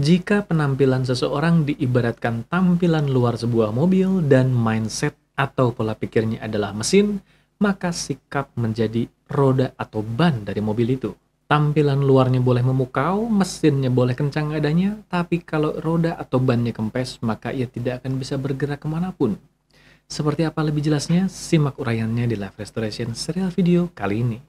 Jika penampilan seseorang diibaratkan tampilan luar sebuah mobil dan mindset atau pola pikirnya adalah mesin, maka sikap menjadi roda atau ban dari mobil itu. Tampilan luarnya boleh memukau, mesinnya boleh kencang adanya, tapi kalau roda atau bannya kempes, maka ia tidak akan bisa bergerak kemanapun. Seperti apa lebih jelasnya? Simak uraiannya di Live Restoration serial video kali ini.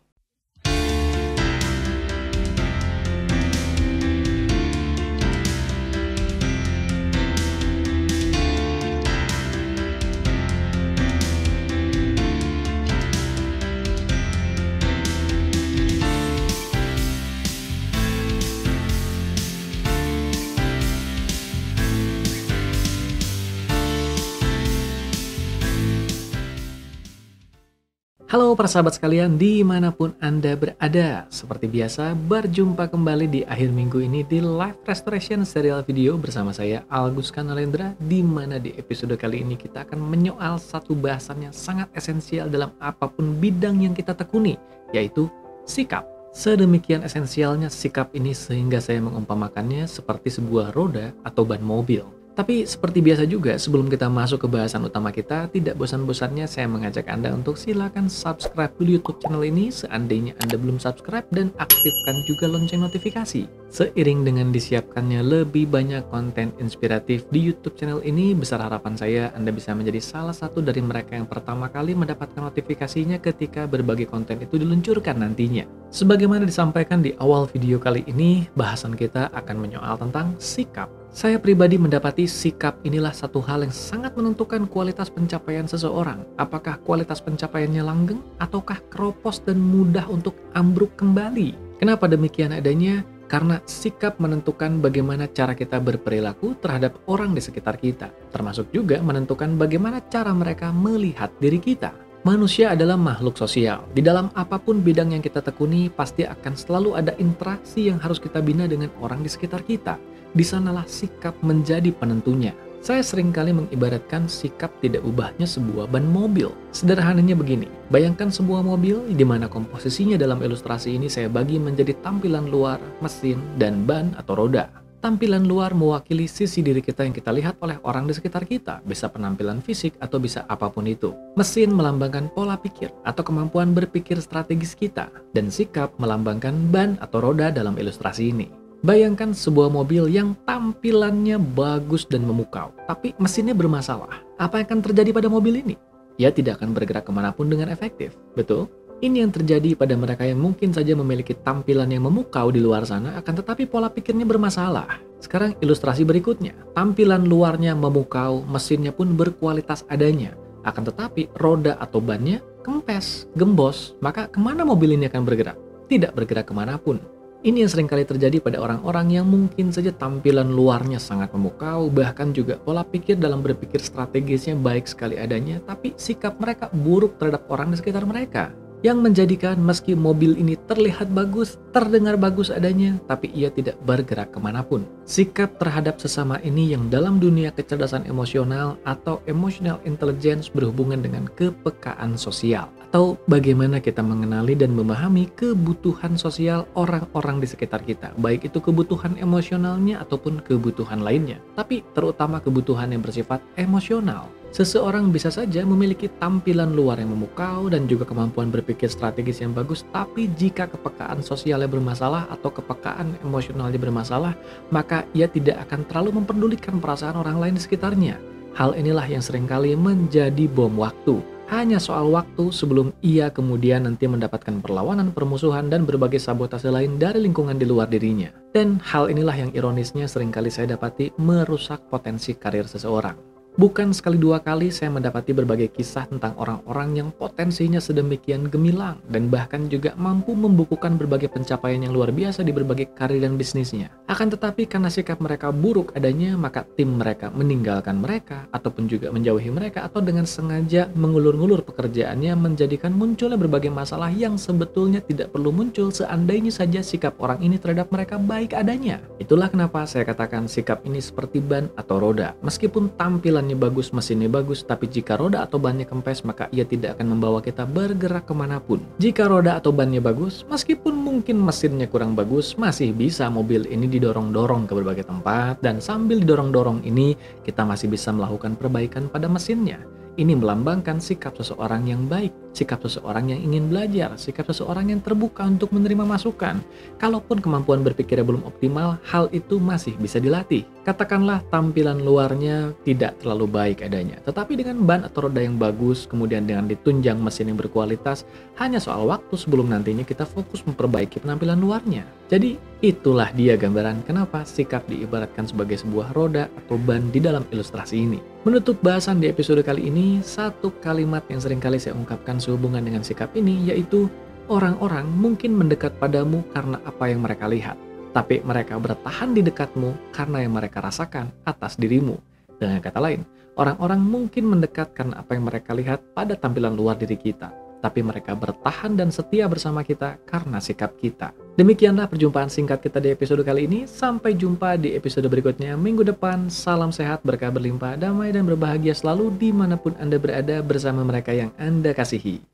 Halo para sahabat sekalian dimanapun Anda berada. Seperti biasa, berjumpa kembali di akhir minggu ini di Live Restoration serial video bersama saya Agus Kanalendra, di mana di episode kali ini kita akan menyoal satu bahasan yang sangat esensial dalam apapun bidang yang kita tekuni, yaitu sikap. Sedemikian esensialnya sikap ini sehingga saya mengumpamakannya seperti sebuah roda atau ban mobil. Tapi seperti biasa juga, sebelum kita masuk ke bahasan utama kita, tidak bosan-bosannya saya mengajak Anda untuk silakan subscribe dulu YouTube channel ini seandainya Anda belum subscribe, dan aktifkan juga lonceng notifikasi. Seiring dengan disiapkannya lebih banyak konten inspiratif di YouTube channel ini, besar harapan saya Anda bisa menjadi salah satu dari mereka yang pertama kali mendapatkan notifikasinya ketika berbagai konten itu diluncurkan nantinya. Sebagaimana disampaikan di awal video kali ini, bahasan kita akan menyoal tentang sikap. Saya pribadi mendapati sikap inilah satu hal yang sangat menentukan kualitas pencapaian seseorang. Apakah kualitas pencapaiannya langgeng, ataukah keropos dan mudah untuk ambruk kembali? Kenapa demikian adanya? Karena sikap menentukan bagaimana cara kita berperilaku terhadap orang di sekitar kita, termasuk juga menentukan bagaimana cara mereka melihat diri kita. Manusia adalah makhluk sosial. Di dalam apapun bidang yang kita tekuni, pasti akan selalu ada interaksi yang harus kita bina dengan orang di sekitar kita. Di sanalah sikap menjadi penentunya. Saya seringkali mengibaratkan sikap tidak ubahnya sebuah ban mobil. Sederhananya begini, bayangkan sebuah mobil di mana komposisinya dalam ilustrasi ini saya bagi menjadi tampilan luar, mesin, dan ban atau roda. Tampilan luar mewakili sisi diri kita yang kita lihat oleh orang di sekitar kita, bisa penampilan fisik atau bisa apapun itu. Mesin melambangkan pola pikir atau kemampuan berpikir strategis kita, dan sikap melambangkan ban atau roda dalam ilustrasi ini. Bayangkan sebuah mobil yang tampilannya bagus dan memukau, tapi mesinnya bermasalah. Apa yang akan terjadi pada mobil ini? Ia tidak akan bergerak kemanapun dengan efektif, betul? Ini yang terjadi pada mereka yang mungkin saja memiliki tampilan yang memukau di luar sana, akan tetapi pola pikirnya bermasalah. Sekarang ilustrasi berikutnya, tampilan luarnya memukau, mesinnya pun berkualitas adanya. Akan tetapi roda atau bannya kempes, gembos, maka kemana mobil ini akan bergerak? Tidak bergerak kemanapun. Ini yang seringkali terjadi pada orang-orang yang mungkin saja tampilan luarnya sangat memukau, bahkan juga pola pikir dalam berpikir strategisnya baik sekali adanya, tapi sikap mereka buruk terhadap orang di sekitar mereka. Yang menjadikan meski mobil ini terlihat bagus, terdengar bagus adanya, tapi ia tidak bergerak kemanapun. Sikap terhadap sesama ini yang dalam dunia kecerdasan emosional atau emotional intelligence berhubungan dengan kepekaan sosial, atau bagaimana kita mengenali dan memahami kebutuhan sosial orang-orang di sekitar kita, baik itu kebutuhan emosionalnya ataupun kebutuhan lainnya, tapi terutama kebutuhan yang bersifat emosional. Seseorang bisa saja memiliki tampilan luar yang memukau dan juga kemampuan berpikir strategis yang bagus, tapi jika kepekaan sosialnya bermasalah atau kepekaan emosionalnya bermasalah, maka ia tidak akan terlalu memperdulikan perasaan orang lain di sekitarnya. Hal inilah yang seringkali menjadi bom waktu. Hanya soal waktu sebelum ia kemudian nanti mendapatkan perlawanan, permusuhan, dan berbagai sabotase lain dari lingkungan di luar dirinya. Dan hal inilah yang ironisnya seringkali saya dapati merusak potensi karir seseorang. Bukan sekali dua kali saya mendapati berbagai kisah tentang orang-orang yang potensinya sedemikian gemilang dan bahkan juga mampu membukukan berbagai pencapaian yang luar biasa di berbagai karir dan bisnisnya. Akan tetapi karena sikap mereka buruk adanya, maka tim mereka meninggalkan mereka ataupun juga menjauhi mereka, atau dengan sengaja mengulur-ngulur pekerjaannya, menjadikan munculnya berbagai masalah yang sebetulnya tidak perlu muncul seandainya saja sikap orang ini terhadap mereka baik adanya. Itulah kenapa saya katakan sikap ini seperti ban atau roda. Meskipun tampilan tampilannya bagus, mesinnya bagus, tapi jika roda atau bannya kempes, maka ia tidak akan membawa kita bergerak kemanapun. Jika roda atau bannya bagus, meskipun mungkin mesinnya kurang bagus, masih bisa mobil ini didorong-dorong ke berbagai tempat, dan sambil didorong-dorong ini, kita masih bisa melakukan perbaikan pada mesinnya. Ini melambangkan sikap seseorang yang baik, sikap seseorang yang ingin belajar, sikap seseorang yang terbuka untuk menerima masukan. Kalaupun kemampuan berpikirnya belum optimal, hal itu masih bisa dilatih. Katakanlah tampilan luarnya tidak terlalu baik adanya, tetapi dengan ban atau roda yang bagus, kemudian dengan ditunjang mesin yang berkualitas, hanya soal waktu sebelum nantinya kita fokus memperbaiki penampilan luarnya. Jadi, itulah dia gambaran kenapa sikap diibaratkan sebagai sebuah roda atau ban di dalam ilustrasi ini. Menutup bahasan di episode kali ini, satu kalimat yang sering kali saya ungkapkan sehubungan dengan sikap ini, yaitu orang-orang mungkin mendekat padamu karena apa yang mereka lihat, tapi mereka bertahan di dekatmu karena yang mereka rasakan atas dirimu. Dengan kata lain, orang-orang mungkin mendekat karena apa yang mereka lihat pada tampilan luar diri kita, tapi mereka bertahan dan setia bersama kita karena sikap kita. Demikianlah perjumpaan singkat kita di episode kali ini. Sampai jumpa di episode berikutnya minggu depan. Salam sehat, berkah berlimpah, damai dan berbahagia selalu dimanapun Anda berada bersama mereka yang Anda kasihi.